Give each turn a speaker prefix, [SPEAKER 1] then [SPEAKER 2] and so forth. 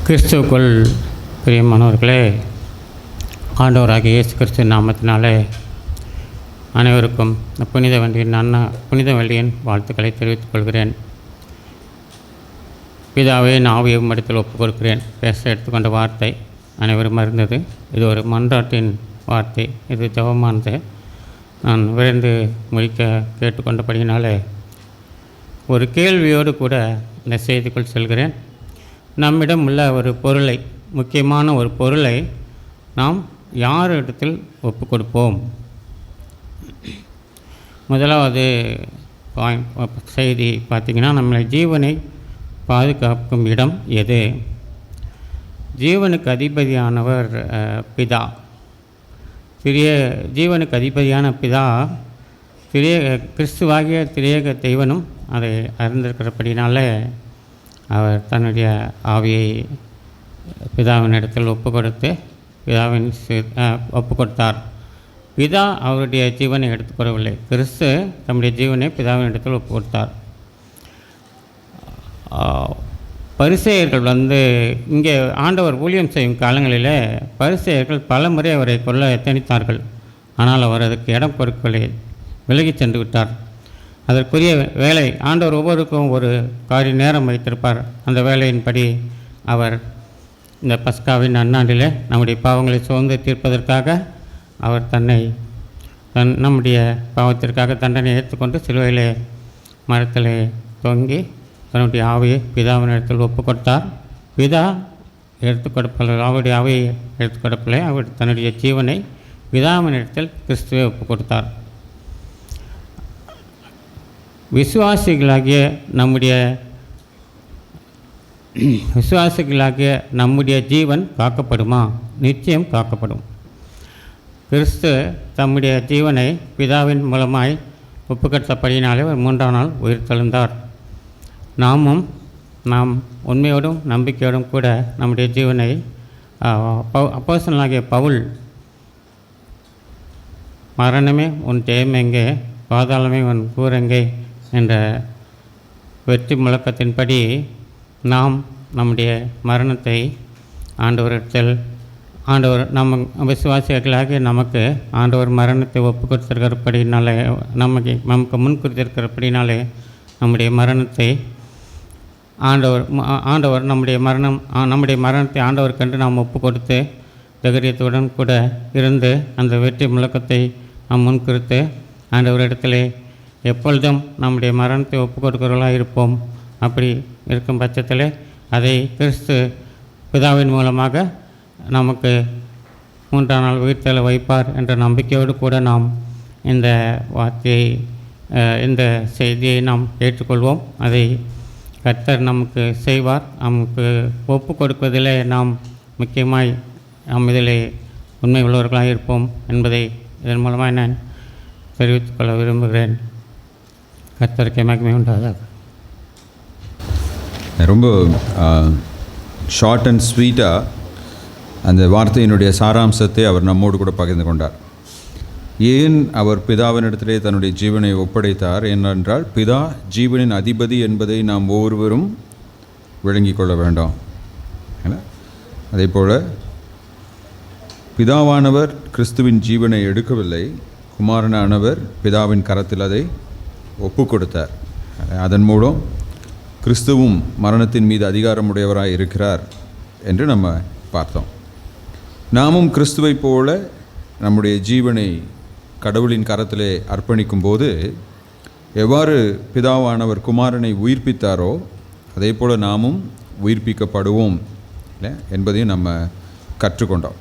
[SPEAKER 1] கிறிஸ்துவுக்குள் பிரியமானவர்களே, ஆண்டவராகிய இயேசு கிறிஸ்து நாமத்தினாலே அனைவருக்கும் புனித வெள்ளியின் வாழ்த்துக்களை தெரிவித்துக் கொள்கிறேன். பிதாவே, ஆவியை உம்மிடத்தில் ஒப்புக் கொடுக்கிறேன். பேச எடுத்துக்கொண்ட வார்த்தை அனைவரும் அறிந்தது. இது ஒரு மன்றாட்டின் வார்த்தை, இது ஜெபமானது. நான் விரைந்து முடிக்க கேட்டுக்கொண்டபடியினாலே ஒரு கேள்வியோடு கூட இந்த செய்திக்குள் செல்கிறேன். நம்மிடம் உள்ள ஒரு பொருளை, முக்கியமான ஒரு பொருளை நாம் யாரிடத்தில் ஒப்புக் கொடுப்போம்? முதலாவது செய்தி பார்த்திங்கன்னா, நம்மளை ஜீவனை பாதுகாக்கும் இடம் எது? ஜீவனுக்கு அதிபதியானவர் பிதா. ஜீவனுக்கு அதிபதியான பிதா கிறிஸ்துவாகிய திரியேக தெய்வனும் அதை அறிந்திருக்கிறபடினால அவர் தன்னுடைய ஆவியை பிதாவினிடத்தில் ஒப்பு கொடுத்தார். பிதா அவருடைய ஜீவனை எடுத்துக்கொள்ளவில்லை. கிறிஸ்து தம்முடைய ஜீவனை பிதாவினிடத்தில் ஒப்பு கொடுத்தார். பரிசேயர்கள் இங்கே ஆண்டவர் ஊழியம் செய்யும் காலங்களில் பரிசேயர்கள் பல முறை அவரை கொல்ல எத்தனித்தார்கள். ஆனால் அவர் அதுக்கு இடம் கொடுக்கவில்லை, விலகி சென்று விட்டார். அதற்குரிய வேலை ஆண்டவர் ஒவ்வொருக்கும் ஒரு காரிய நேரம் வைத்திருப்பார். அந்த வேலையின்படி அவர் இந்த பஸ்காவின் நன்னாண்டில் நம்முடைய பாவங்களை சுமந்து தீர்ப்பதற்காக அவர் நம்முடைய பாவத்திற்காக தண்டனை ஏற்றுக்கொண்டு சிலுவையிலே மரத்திலே தொங்கி தன்னுடைய ஆவியை பிதாவினிடத்தில் ஒப்பு கொடுத்தார். பிதா அவருடைய ஆவியை எடுத்துக் கொடுக்கவில்லை, அவர் தன்னுடைய ஜீவனை பிதாவினிடத்தில் கிறிஸ்துவை ஒப்பு கொடுத்தார். விசுவாசிகளாகிய நம்முடைய ஜீவன் காக்கப்படுமா? நிச்சயம் காக்கப்படும். கிறிஸ்து தம்முடைய ஜீவனை பிதாவின் மூலமாய் ஒப்புக்கொடுத்தபடியினாலே அவர் 3ஆம் நாள் உயிர் தெழுந்தார். நாம் உண்மையோடும் நம்பிக்கையோடும் கூட நம்முடைய ஜீவனை அப்போஸ்தலனாகிய பவுல், மரணமே உன் ஜெயமெங்கே, பாதாளமே உன் கூரெங்கே என்ற வெற்றி முழக்கத்தின்படி நாம் நம்முடைய மரணத்தை ஆண்டவர் விசுவாசிகளாக நமக்கு ஆண்டவர் மரணத்தை ஒப்பு கொடுத்திருக்கிறபடினாலே, நமக்கு முன் குறித்திருக்கிறபடினாலே நம்முடைய மரணத்தை நம்முடைய மரணத்தை ஆண்டவர் கண்டு நாம் ஒப்பு கொடுத்து தைரியத்துடன் கூட இருந்து அந்த வெற்றி முழக்கத்தை நாம் முன்குறித்து ஆண்டவரிடத்திலே எப்பொழுதும் நம்முடைய மரணத்தை ஒப்பு கொடுக்கிறவர்களாக இருப்போம். அப்படி இருக்கும் பட்சத்தில் அதை கிறிஸ்து பிதாவின் மூலமாக நமக்கு 3ஆம் நாள் உயிர்த்தெழ வைப்பார் என்ற நம்பிக்கையோடு கூட நாம் இந்த செய்தியை நாம் ஏற்றுக்கொள்வோம். அதை கர்த்தர் நமக்கு செய்வார். நமக்கு ஒப்பு கொடுப்பதிலே நாம் முக்கியமாய் நாம் இதிலே உண்மை உள்ளவர்களாக இருப்போம் என்பதை இதன் மூலமாக நான் தெரிவித்துக்கொள்ள விரும்புகிறேன். கர்த்தருக்கு மகிமை உண்டாதாக.
[SPEAKER 2] ரொம்ப ஷார்ட் அண்ட் ஸ்வீட்டாக அந்த வார்த்தையினுடைய சாராம்சத்தை அவர் நம்மோடு கூட பகிர்ந்து கொண்டார். ஏன் அவர் பிதாவினிடத்திலே தன்னுடைய ஜீவனை ஒப்படைத்தார் என்றால், பிதா ஜீவனின் அதிபதி என்பதை நாம் ஒவ்வொருவரும் விளங்கி கொள்ள வேண்டாம். அதே போல் பிதாவானவர் கிறிஸ்துவின் ஜீவனை எடுக்கவில்லை, குமாரனானவர் பிதாவின் கரத்தில் அதை ஒப்பு கொடுத்தார். அதன் மூலம் கிறிஸ்துவும் மரணத்தின் மீது அதிகாரமுடையவராக இருக்கிறார் என்று நம்ம பார்த்தோம். நாமும் கிறிஸ்துவை போல நம்முடைய ஜீவனை கடவுளின் கரத்திலே அர்ப்பணிக்கும் போது எவ்வாறு பிதாவானவர் குமாரனை உயிர்ப்பித்தாரோ அதே போல் நாமும் உயிர்ப்பிக்கப்படுவோம் என்பதையும் நம்ம கற்றுக்கொண்டோம்.